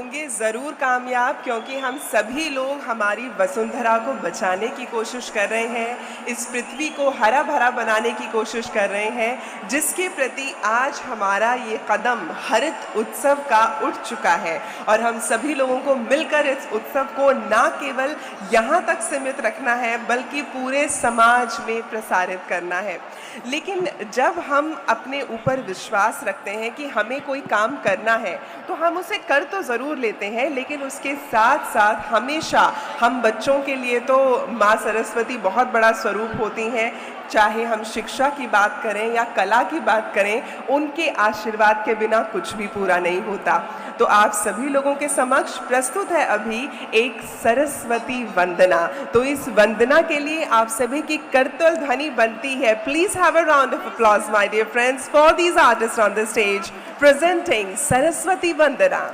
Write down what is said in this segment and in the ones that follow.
होंगे ज़रूर कामयाब, क्योंकि हम सभी लोग हमारी वसुंधरा को बचाने की कोशिश कर रहे हैं, इस पृथ्वी को हरा भरा बनाने की कोशिश कर रहे हैं, जिसके प्रति आज हमारा ये कदम हरित उत्सव का उठ चुका है। और हम सभी लोगों को मिलकर इस उत्सव को ना केवल यहाँ तक सीमित रखना है बल्कि पूरे समाज में प्रसारित करना है। लेकिन जब हम अपने ऊपर विश्वास रखते हैं कि हमें कोई काम करना है तो हम उसे कर तो ज़रूर लेते हैं, लेकिन उसके साथ साथ हमेशा हम बच्चों के लिए तो माँ सरस्वती बहुत बड़ा स्वरूप होती हैं। चाहे हम शिक्षा की बात करें या कला की बात करें, उनके आशीर्वाद के बिना कुछ भी पूरा नहीं होता। तो आप सभी लोगों के समक्ष प्रस्तुत है अभी एक सरस्वती वंदना। तो इस वंदना के लिए आप सभी की करतल ध्वनि बनती है। Please have a round of applause my dear friends for these artist on the stage presenting Saraswati वंदना।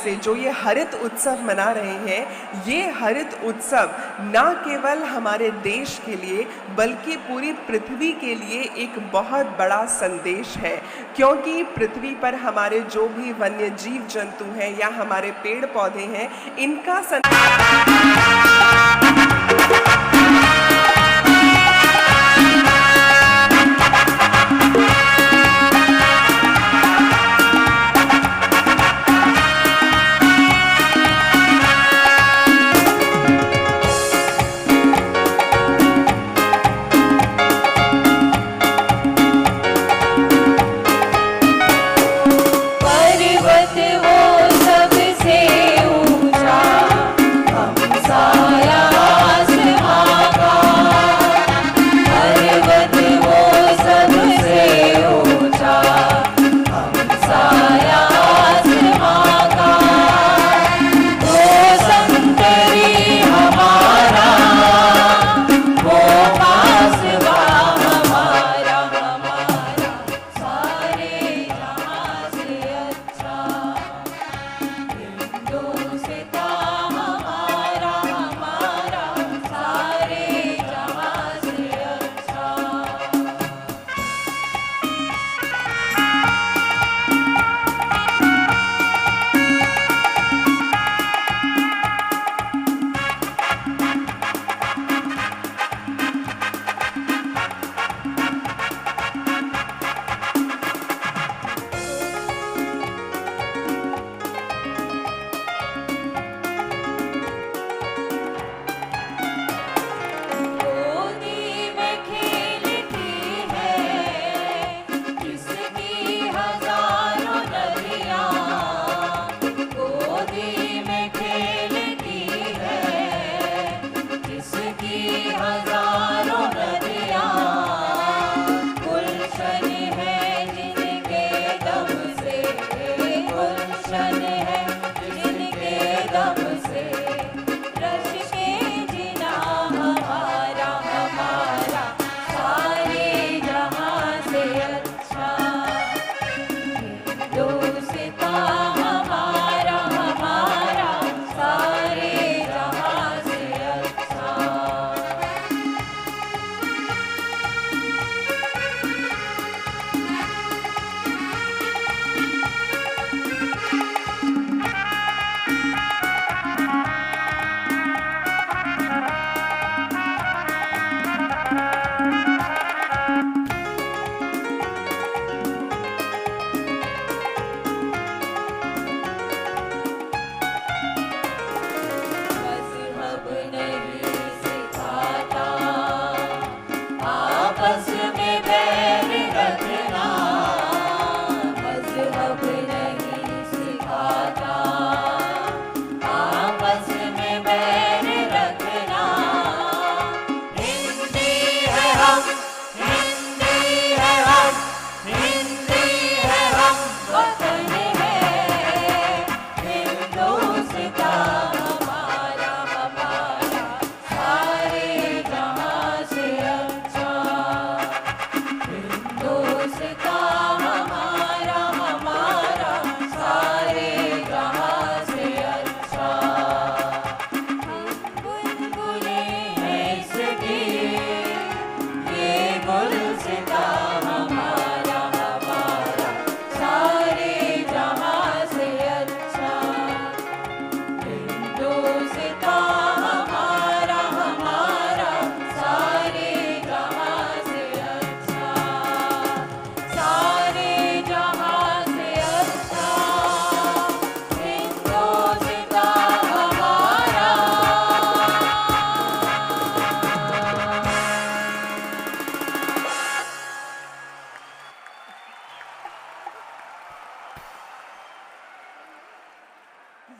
से जो ये हरित उत्सव मना रहे हैं, ये हरित उत्सव ना केवल हमारे देश के लिए बल्कि पूरी पृथ्वी के लिए एक बहुत बड़ा संदेश है, क्योंकि पृथ्वी पर हमारे जो भी वन्य जीव जंतु हैं या हमारे पेड़ पौधे हैं, इनका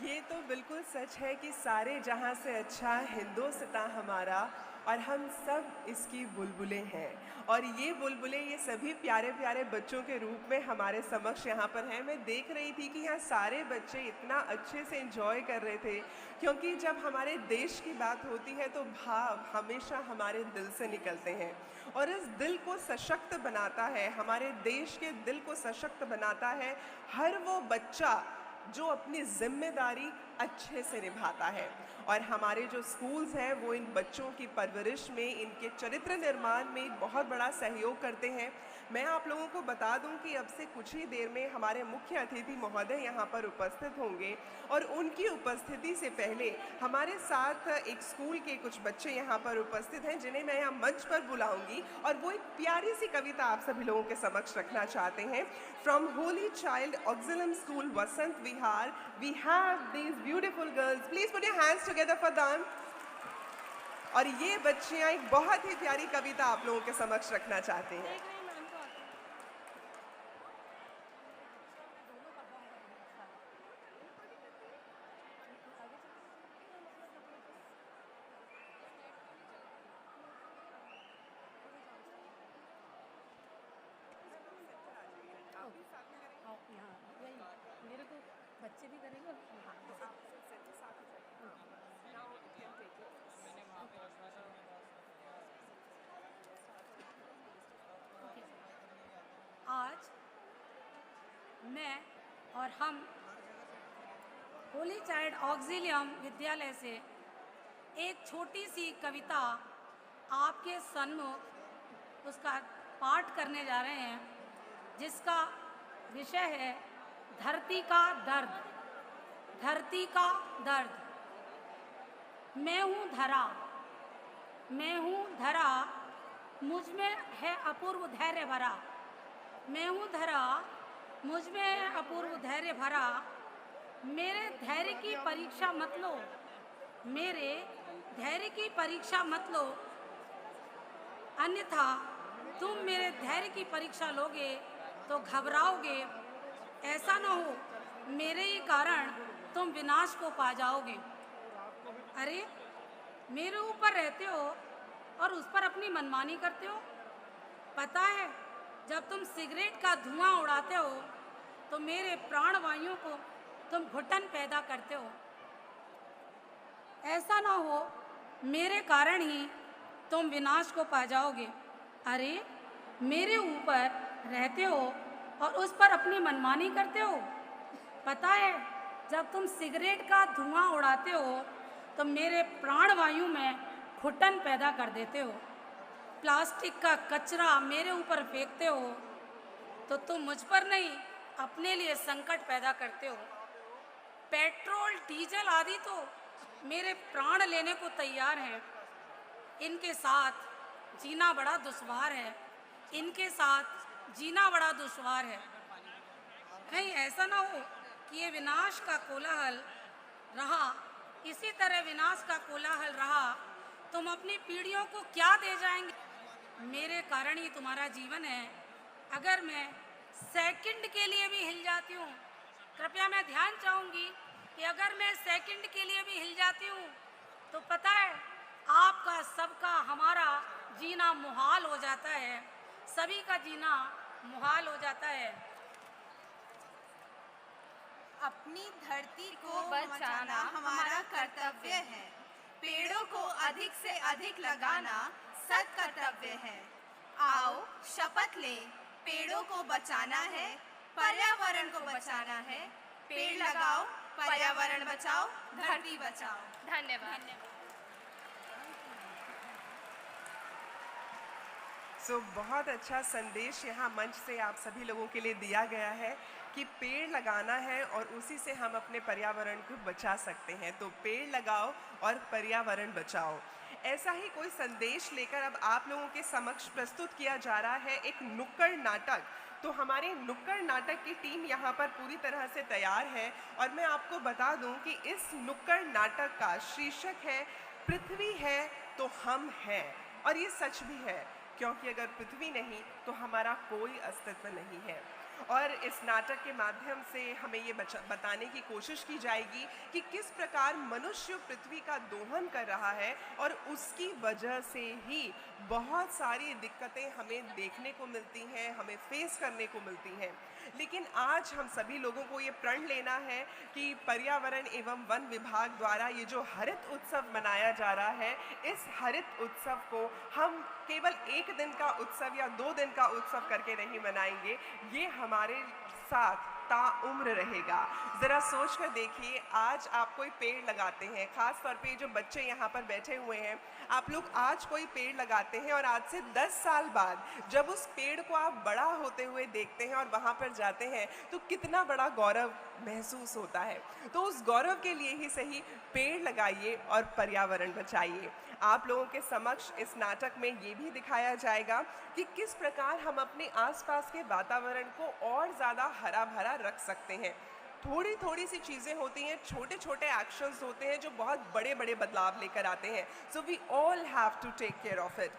ये तो बिल्कुल सच है कि सारे जहां से अच्छा हिंदुस्तान हमारा, और हम सब इसकी बुलबुलें हैं। और ये बुलबुलें, ये सभी प्यारे प्यारे बच्चों के रूप में हमारे समक्ष यहाँ पर हैं। मैं देख रही थी कि यहाँ सारे बच्चे इतना अच्छे से एंजॉय कर रहे थे, क्योंकि जब हमारे देश की बात होती है तो भाव हमेशा हमारे दिल से निकलते हैं, और इस दिल को सशक्त बनाता है, हमारे देश के दिल को सशक्त बनाता है हर वो बच्चा जो अपनी जिम्मेदारी अच्छे से निभाता है। और हमारे जो स्कूल्स हैं वो इन बच्चों की परवरिश में, इनके चरित्र निर्माण में बहुत बड़ा सहयोग करते हैं। मैं आप लोगों को बता दूं कि अब से कुछ ही देर में हमारे मुख्य अतिथि महोदय यहाँ पर उपस्थित होंगे, और उनकी उपस्थिति से पहले हमारे साथ एक स्कूल के कुछ बच्चे यहाँ पर उपस्थित हैं जिन्हें मैं यहाँ मंच पर बुलाऊंगी, और वो एक प्यारी सी कविता आप सभी लोगों के समक्ष रखना चाहते हैं। From Holy Child Auxilium School Vasant Vihar we have these beautiful girls, please put your hands together for them. और ये बच्चियां एक बहुत ही प्यारी कविता आप लोगों के समक्ष रखना चाहते हैं। मेरे को बच्चे भी करेंगे और आज मैं और हम होली चाइल्ड ऑक्सिलियम विद्यालय से एक छोटी सी कविता आपके सन्मुख उसका पाठ करने जा रहे हैं, जिसका विषय है धरती का दर्द। धरती का दर्द। मैं हूँ धरा, मैं हूँ धरा, मुझ में है अपूर्व धैर्य भरा। मैं हूँ धरा, मुझ में है अपूर्व धैर्य भरा। मेरे धैर्य की परीक्षा मत लो, मेरे धैर्य की परीक्षा मत लो, अन्यथा तुम मेरे धैर्य की परीक्षा लोगे तो घबराओगे। ऐसा न हो मेरे ही कारण तुम विनाश को पा जाओगे। अरे मेरे ऊपर रहते हो और उस पर अपनी मनमानी करते हो। पता है जब तुम सिगरेट का धुआं उड़ाते हो तो मेरे प्राण वायुओं को तुम घुटन पैदा करते हो। ऐसा ना हो मेरे कारण ही तुम विनाश को पा जाओगे। अरे मेरे ऊपर रहते हो और उस पर अपनी मनमानी करते हो। पता है जब तुम सिगरेट का धुआं उड़ाते हो तो मेरे प्राण वायु में घुटन पैदा कर देते हो। प्लास्टिक का कचरा मेरे ऊपर फेंकते हो तो तुम मुझ पर नहीं अपने लिए संकट पैदा करते हो। पेट्रोल डीजल आदि तो मेरे प्राण लेने को तैयार हैं। इनके साथ जीना बड़ा दुश्वार है, इनके साथ जीना बड़ा दुश्वार है। कहीं ऐसा ना हो कि ये विनाश का कोलाहल रहा, इसी तरह विनाश का कोलाहल रहा, तुम अपनी पीढ़ियों को क्या दे जाएंगे। मेरे कारण ही तुम्हारा जीवन है। अगर मैं सेकंड के लिए भी हिल जाती हूँ, कृपया मैं ध्यान चाहूँगी कि अगर मैं सेकंड के लिए भी हिल जाती हूँ तो पता है आपका सबका हमारा जीना मुहाल हो जाता है, सभी का जीना मुहाल हो जाता है। अपनी धरती को बचाना हमारा कर्तव्य है। पेड़ों को अधिक से अधिक लगाना सत कर्तव्य है। आओ शपथ ले, पेड़ों को बचाना है, पर्यावरण को बचाना है। पेड़ लगाओ, पर्यावरण बचाओ, धरती बचाओ। धन्यवाद। बहुत अच्छा संदेश यहाँ मंच से आप सभी लोगों के लिए दिया गया है कि पेड़ लगाना है और उसी से हम अपने पर्यावरण को बचा सकते हैं। तो पेड़ लगाओ और पर्यावरण बचाओ। ऐसा ही कोई संदेश लेकर अब आप लोगों के समक्ष प्रस्तुत किया जा रहा है एक नुक्कड़ नाटक। तो हमारी नुक्कड़ नाटक की टीम यहाँ पर पूरी तरह से तैयार है, और मैं आपको बता दूं कि इस नुक्कड़ नाटक का शीर्षक है पृथ्वी है तो हम हैं। और ये सच भी है, क्योंकि अगर पृथ्वी नहीं तो हमारा कोई अस्तित्व नहीं है। और इस नाटक के माध्यम से हमें ये बताने की कोशिश की जाएगी कि किस प्रकार मनुष्य पृथ्वी का दोहन कर रहा है और उसकी वजह से ही बहुत सारी दिक्कतें हमें देखने को मिलती हैं, हमें फेस करने को मिलती हैं। लेकिन आज हम सभी लोगों को ये प्रण लेना है कि पर्यावरण एवं वन विभाग द्वारा ये जो हरित उत्सव मनाया जा रहा है, इस हरित उत्सव को हम केवल एक दिन का उत्सव या 2 दिन का उत्सव करके नहीं मनाएंगे। ये हमारे साथ ताउम्र रहेगा। ज़रा सोच कर देखिए, आज आप कोई पेड़ लगाते हैं, ख़ास तौर पे जो बच्चे यहाँ पर बैठे हुए हैं, आप लोग आज कोई पेड़ लगाते हैं और आज से 10 साल बाद जब उस पेड़ को आप बड़ा होते हुए देखते हैं और वहाँ पर जाते हैं तो कितना बड़ा गौरव महसूस होता है। तो उस गौरव के लिए ही सही, पेड़ लगाइए और पर्यावरण बचाइए। आप लोगों के समक्ष इस नाटक में ये भी दिखाया जाएगा कि किस प्रकार हम अपने आसपास के वातावरण को और ज़्यादा हरा भरा रख सकते हैं। थोड़ी थोड़ी सी चीज़ें होती हैं, छोटे छोटे एक्शंस होते हैं जो बहुत बड़े बड़े बदलाव लेकर आते हैं। So we all have to take care of it.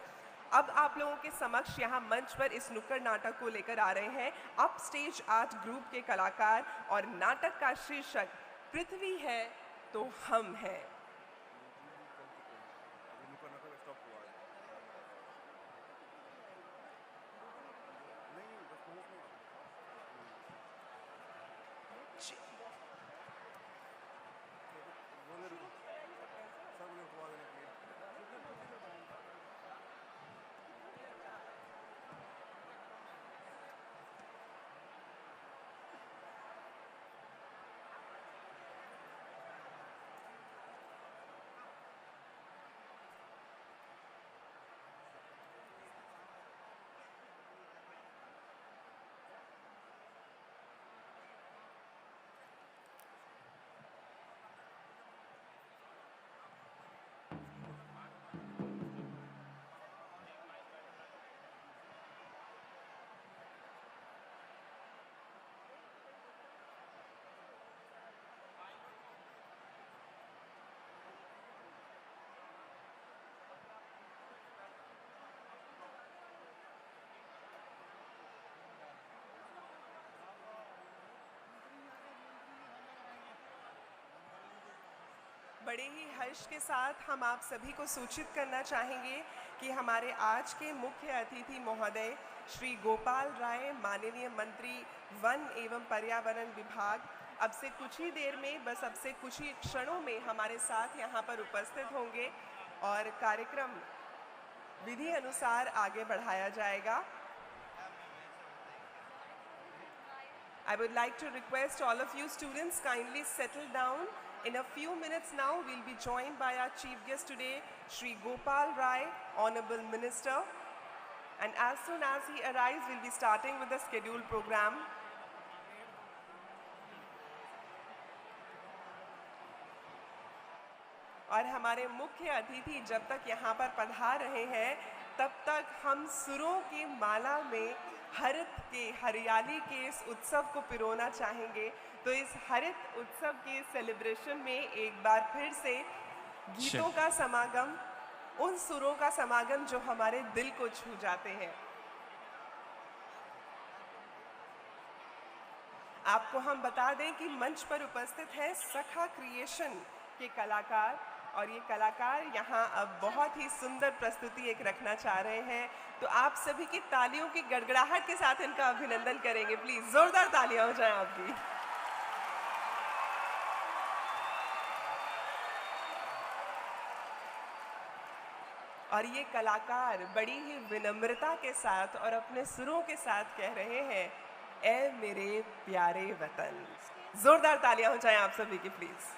अब आप लोगों के समक्ष यहाँ मंच पर इस नुक्कड़ नाटक को लेकर आ रहे हैं अप स्टेज आर्ट ग्रुप के कलाकार, और नाटक का शीर्षक पृथ्वी है तो हम हैं। बड़े ही हर्ष के साथ हम आप सभी को सूचित करना चाहेंगे कि हमारे आज के मुख्य अतिथि महोदय श्री गोपाल राय, माननीय मंत्री वन एवं पर्यावरण विभाग, अब से कुछ ही देर में, बस अब से कुछ ही क्षणों में हमारे साथ यहाँ पर उपस्थित होंगे और कार्यक्रम विधि अनुसार आगे बढ़ाया जाएगा। I would like to request all of you students kindly settle down. In a few minutes now, we'll be joined by our chief guest today, Shri Gopal Rai, Honorable Minister. And as soon as he arrives, we'll be starting with the scheduled program. और हमारे मुख्य अतिथि जब तक यहाँ पर पधार रहे हैं, तब तक हम सुरों की माला में हरित के, हरियाली के इस उत्सव को पिरोना चाहेंगे। तो इस हरित उत्सव के सेलिब्रेशन में एक बार फिर से गीतों का समागम, उन सुरों का समागम जो हमारे दिल को छू जाते हैं। आपको हम बता दें कि मंच पर उपस्थित है सखा क्रिएशन के कलाकार, और ये कलाकार यहाँ अब बहुत ही सुंदर प्रस्तुति एक रखना चाह रहे हैं। तो आप सभी की तालियों की गड़गड़ाहट के साथ इनका अभिनंदन करेंगे। प्लीज जोरदार तालियां हो जाएं आपकी। और ये कलाकार बड़ी ही विनम्रता के साथ और अपने सुरों के साथ कह रहे हैं, ए मेरे प्यारे वतन। जोरदार तालियां हो जाएं आप सभी की प्लीज।